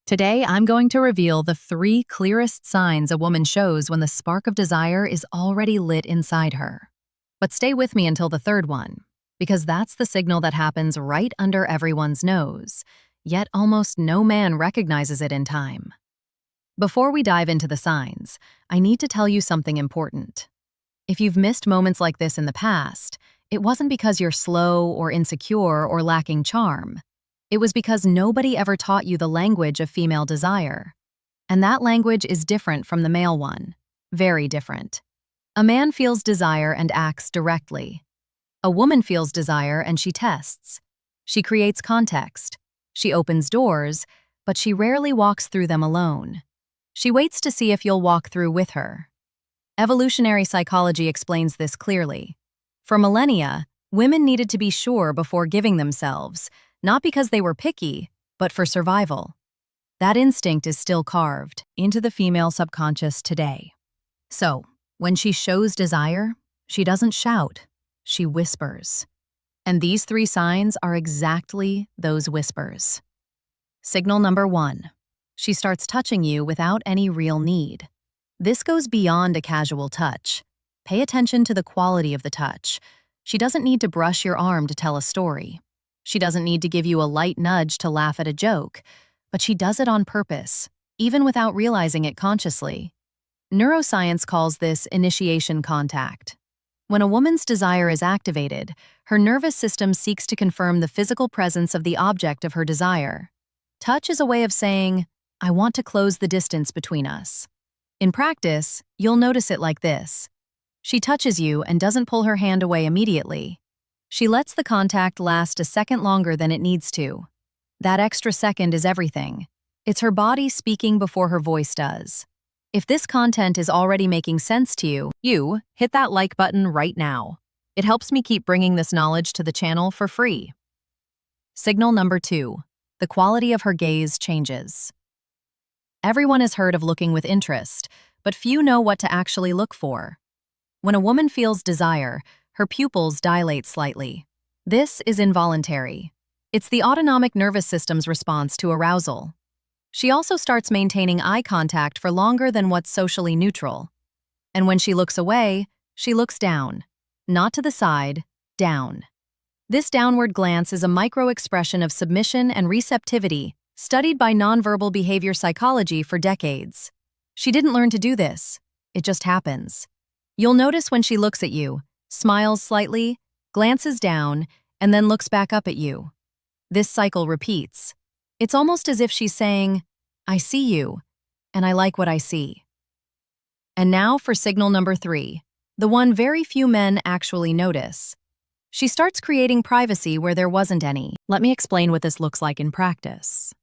Today, I'm going to reveal the 3 clearest signs a woman shows when the spark of desire is already lit inside her. But stay with me until the third one, because that's the signal that happens right under everyone's nose, yet almost no man recognizes it in time. Before we dive into the signs, I need to tell you something important. If you've missed moments like this in the past, it wasn't because you're slow or insecure or lacking charm. It was because nobody ever taught you the language of female desire. And that language is different from the male one. Very different. A man feels desire and acts directly. A woman feels desire and she tests. She creates context. She opens doors, but she rarely walks through them alone. She waits to see if you'll walk through with her. Evolutionary psychology explains this clearly. For millennia, women needed to be sure before giving themselves, not because they were picky, but for survival. That instinct is still carved into the female subconscious today. So, when she shows desire, she doesn't shout, she whispers. And these 3 signs are exactly those whispers. Signal number 1. She starts touching you without any real need. This goes beyond a casual touch. Pay attention to the quality of the touch. She doesn't need to brush your arm to tell a story. She doesn't need to give you a light nudge to laugh at a joke, but she does it on purpose, even without realizing it consciously. Neuroscience calls this initiation contact. When a woman's desire is activated, her nervous system seeks to confirm the physical presence of the object of her desire. Touch is a way of saying, "I want to close the distance between us." In practice, you'll notice it like this. She touches you and doesn't pull her hand away immediately. She lets the contact last a second longer than it needs to. That extra second is everything. It's her body speaking before her voice does. If this content is already making sense to you, hit that like button right now. It helps me keep bringing this knowledge to the channel for free. Signal number 2. The quality of her gaze changes. Everyone has heard of looking with interest, but few know what to actually look for. When a woman feels desire, her pupils dilate slightly. This is involuntary. It's the autonomic nervous system's response to arousal. She also starts maintaining eye contact for longer than what's socially neutral. And when she looks away, she looks down. Not to the side, down. This downward glance is a micro-expression of submission and receptivity, studied by nonverbal behavior psychology for decades. She didn't learn to do this. It just happens. You'll notice when she looks at you, smiles slightly, glances down, and then looks back up at you. This cycle repeats. It's almost as if she's saying, "I see you, and I like what I see." And now for signal number 3, the one very few men actually notice. She starts creating privacy where there wasn't any. Let me explain what this looks like in practice.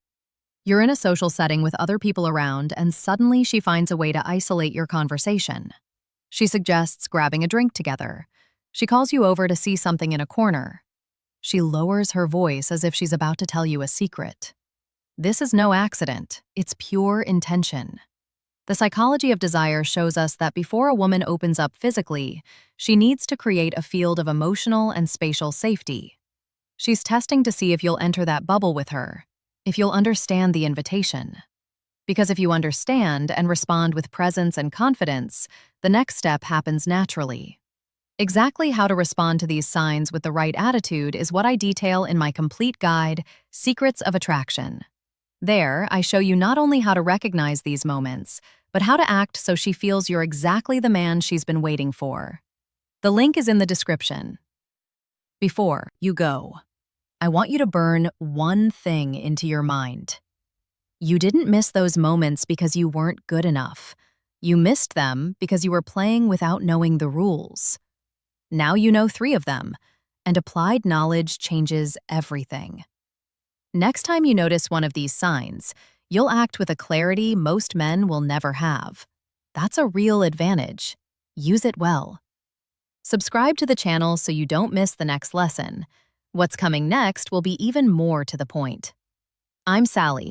You're in a social setting with other people around, and suddenly she finds a way to isolate your conversation. She suggests grabbing a drink together. She calls you over to see something in a corner. She lowers her voice as if she's about to tell you a secret. This is no accident. It's pure intention. The psychology of desire shows us that before a woman opens up physically, she needs to create a field of emotional and spatial safety. She's testing to see if you'll enter that bubble with her, if you'll understand the invitation. Because if you understand and respond with presence and confidence, the next step happens naturally. Exactly how to respond to these signs with the right attitude is what I detail in my complete guide, Secrets of Attraction. There, I show you not only how to recognize these moments, but how to act so she feels you're exactly the man she's been waiting for. The link is in the description. Before you go, I want you to burn one thing into your mind. You didn't miss those moments because you weren't good enough. You missed them because you were playing without knowing the rules. Now you know 3 of them, and applied knowledge changes everything. Next time you notice one of these signs, you'll act with a clarity most men will never have. That's a real advantage. Use it well. Subscribe to the channel so you don't miss the next lesson. What's coming next will be even more to the point. I'm Sally,